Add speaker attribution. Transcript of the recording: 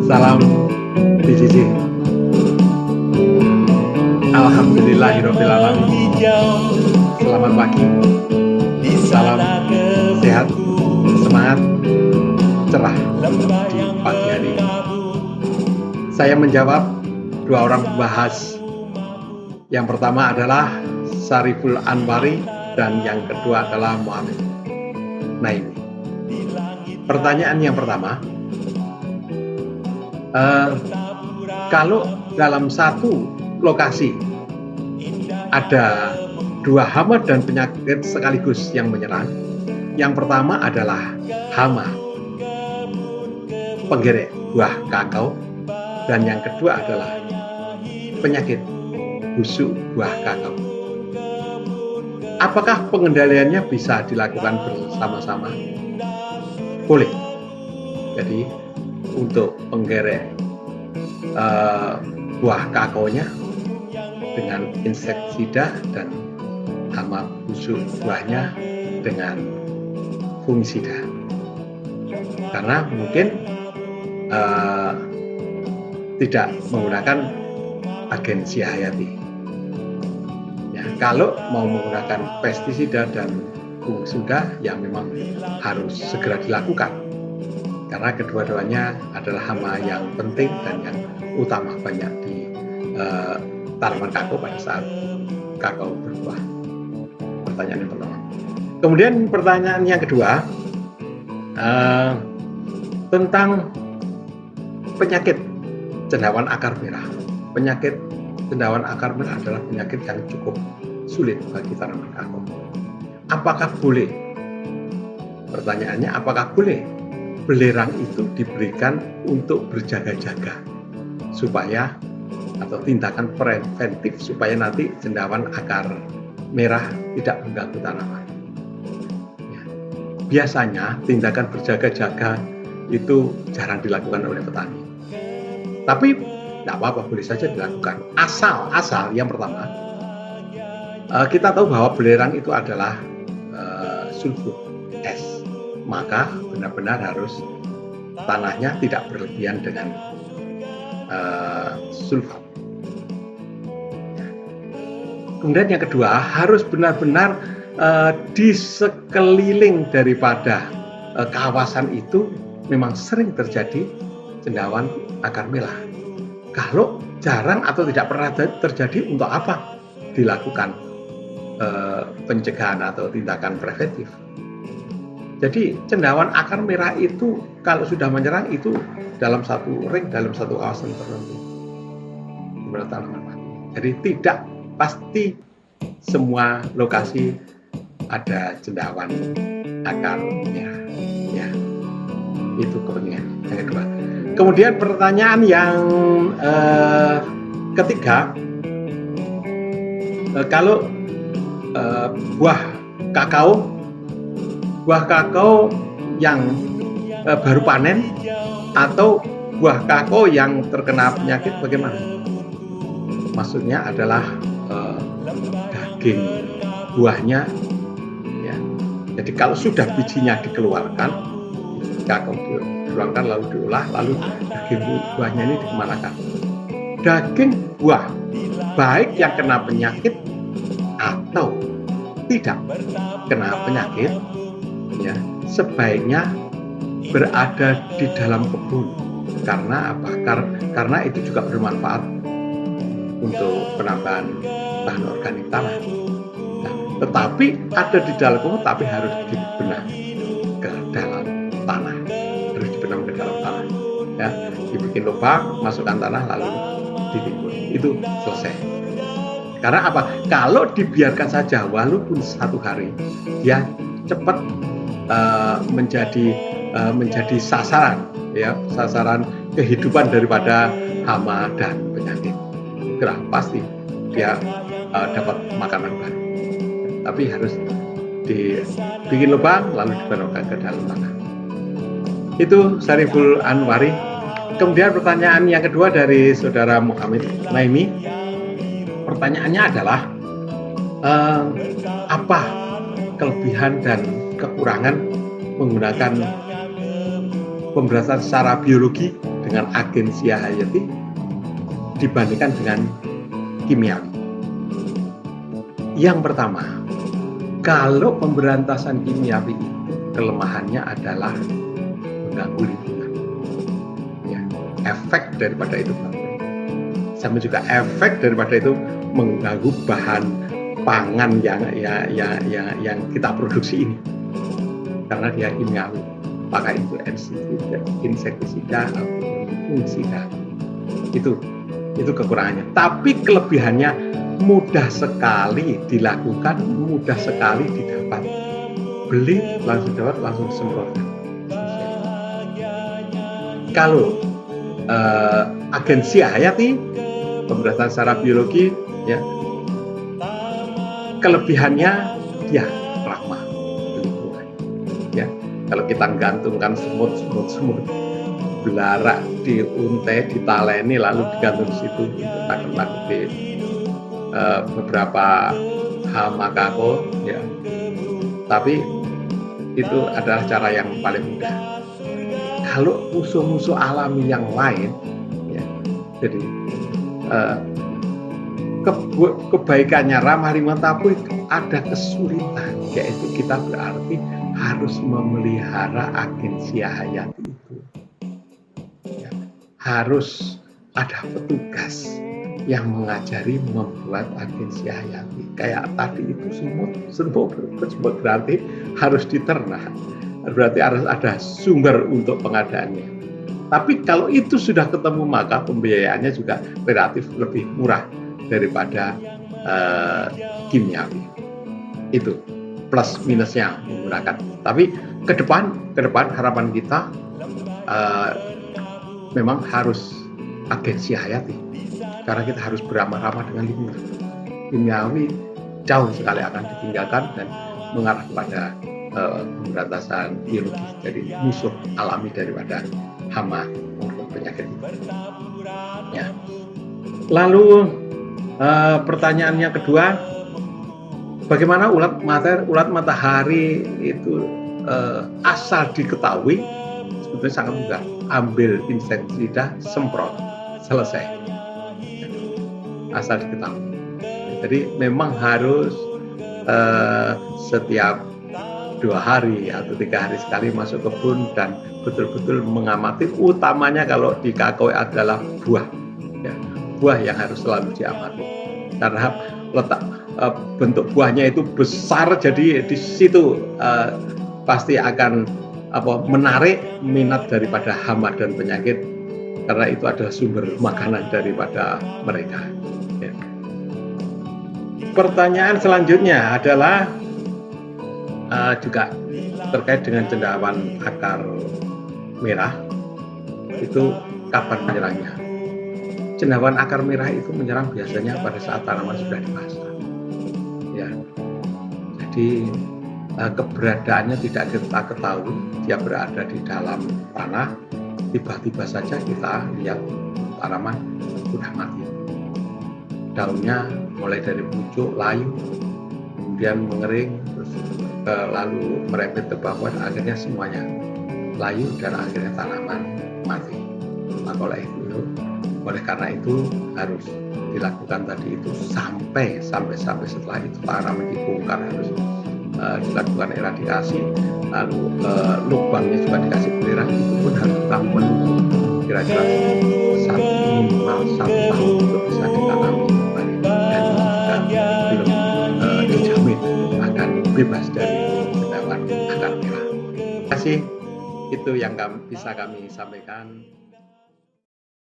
Speaker 1: Salam PJJ. Alhamdulillahirabbil alamin. Selamat pagi. Salam sehat, semangat, cerah di pagi hari ini. Saya menjawab dua orang pembahas. Yang pertama adalah Syariful Anwari dan yang kedua adalah Muhammad Naimi. Pertanyaan yang pertama, kalau dalam satu lokasi ada dua hama dan penyakit sekaligus yang menyerang, yang pertama adalah hama penggerek buah kakao dan yang kedua adalah penyakit busuk buah kakao. Apakah pengendaliannya bisa dilakukan bersama-sama? Boleh. Jadi untuk penggerek buah kakaonya dengan insektisida dan hama busuk buahnya dengan fungisida. Karena mungkin tidak menggunakan agensi hayati. Ya, kalau mau menggunakan pestisida dan fungisida, ya memang harus segera dilakukan. Karena kedua-duanya adalah hama yang penting dan yang utama banyak di tanaman kakao pada saat kakao berbuah. Pertanyaan yang pertama. Kemudian pertanyaan yang kedua tentang penyakit cendawan akar merah. Penyakit cendawan akar merah adalah penyakit yang cukup sulit bagi tanaman kakao. Apakah boleh? Pertanyaannya, apakah boleh belerang itu diberikan untuk berjaga-jaga supaya atau tindakan preventif supaya nanti cendawan akar merah tidak mengganggu tanaman. Ya. Biasanya tindakan berjaga-jaga itu jarang dilakukan oleh petani. Tapi tidak apa-apa, boleh saja dilakukan. Asal yang pertama, kita tahu bahwa belerang itu adalah sulfur es. Maka benar-benar harus tanahnya tidak berlebihan dengan sulfat. Kemudian yang kedua, harus benar-benar di sekeliling daripada kawasan itu memang sering terjadi cendawan akar merah. Kalau jarang atau tidak pernah terjadi, untuk apa dilakukan pencegahan atau tindakan preventif? Jadi cendawan akar merah itu kalau sudah menyerang itu dalam satu ring, dalam satu kawasan tertentu di mana tanaman mati. Jadi tidak pasti semua lokasi ada cendawan akar merah. Ya, itu kepentingan yang kedua. Kemudian pertanyaan yang ketiga, kalau buah kakao yang baru panen atau buah kakao yang terkena penyakit bagaimana? Maksudnya adalah daging buahnya, ya. Jadi kalau sudah bijinya dikeluarkan, kakao dikeluarkan lalu diolah, lalu daging buahnya ini dikemanakan? Daging buah baik yang kena penyakit atau tidak kena penyakit, ya, sebaiknya berada di dalam kebun. Karena apa? Karena itu juga bermanfaat untuk penambahan bahan organik tanah. Nah, tetapi ada di dalam kebun, tapi harus dibenam ke dalam tanah. Harus dibenam ke dalam tanah. Ya, dibikin lubang, masukkan tanah, lalu ditimbun. Itu selesai. Karena apa? Kalau dibiarkan saja, walaupun satu hari, dia cepat menjadi sasaran, ya, sasaran kehidupan daripada hama dan penyakit. Gerah pasti dia dapat makanan baru. Tapi harus dibikin lubang lalu dibenamkan ke dalam tanah. Itu Syariful Anwari. Kemudian pertanyaan yang kedua dari saudara Muhammad Naimi. Pertanyaannya adalah apa kelebihan dan kekurangan menggunakan pemberantasan secara biologi dengan agensia hayati dibandingkan dengan kimiawi. Yang pertama, kalau pemberantasan kimiawi itu kelemahannya adalah mengganggu lingkungan. Ya, efek daripada itu sama juga efek daripada itu mengganggu bahan pangan yang kita produksi ini, karena dia kimiawi, apakah itu insektisida atau fungisida. Itu kekurangannya. Tapi kelebihannya mudah sekali dilakukan, mudah sekali didapat. Beli langsung dapat, langsung semprotkan. Kalau agensi hayati, pemberantasan secara biologi, ya, kelebihannya dia ramah lingkungan. Ya, kalau kita gantungkan semut belara diuntai, ditaleni, lalu digantung di situ untuk takut-takuti beberapa hama kako, ya. Tapi itu adalah cara yang paling mudah. Kalau musuh-musuh alami yang lain, ya, jadi kebaikannya ramah lingkungan, tapi ada kesulitan, yaitu kita berarti harus memelihara agensi hayati itu. Ya, harus ada petugas yang mengajari membuat agensi hayati. Kayak tadi itu semut berarti harus diternak, berarti harus ada sumber untuk pengadaannya. Tapi kalau itu sudah ketemu, maka pembiayaannya juga relatif lebih murah daripada kimiawi. Itu plus minusnya menggunakan. Tapi ke depan harapan kita memang harus agensi hayati, karena kita harus beramah-ramah dengan lingkungan. Kimiawi jauh sekali akan ditinggalkan dan mengarah kepada pemberantasan biologis, jadi musuh alami daripada hama maupun penyakit. Ya. Lalu pertanyaan yang kedua, bagaimana ulat matahari itu asal diketahui? Sebetulnya sangat mudah, ambil insektisida, semprot, selesai. Asal diketahui. Jadi memang harus setiap 2 hari atau 3 hari sekali masuk kebun dan betul-betul mengamati, utamanya kalau di kakao adalah buah. Ya, buah yang harus selalu diamati, karena letak bentuk buahnya itu besar, jadi di situ pasti akan menarik minat daripada hama dan penyakit, karena itu adalah sumber makanan daripada mereka. Ya. Pertanyaan selanjutnya adalah juga terkait dengan cendawan akar merah, itu kapan menyerangnya? Cendawan akar merah itu menyerang biasanya pada saat tanaman sudah dewasa. Ya, jadi keberadaannya tidak kita ketahui, dia berada di dalam tanah, tiba-tiba saja kita lihat tanaman sudah mati. Daunnya mulai dari pucuk, layu, kemudian mengering, terus lalu merembet ke bawah, akhirnya semuanya layu dan akhirnya tanaman mati. Maka oleh karena itu harus dilakukan tadi itu sampai setelah itu tanaman dibongkar, harus dilakukan eradikasi, lalu lubangnya juga dikasih belerang, itu pun harus kita menunggu kira-kira minimal 1 tahun untuk bisa ditanami kembali, dan juga belum dijamin akan bebas dari cendawan akar merah. Terima kasih, itu yang bisa kami sampaikan.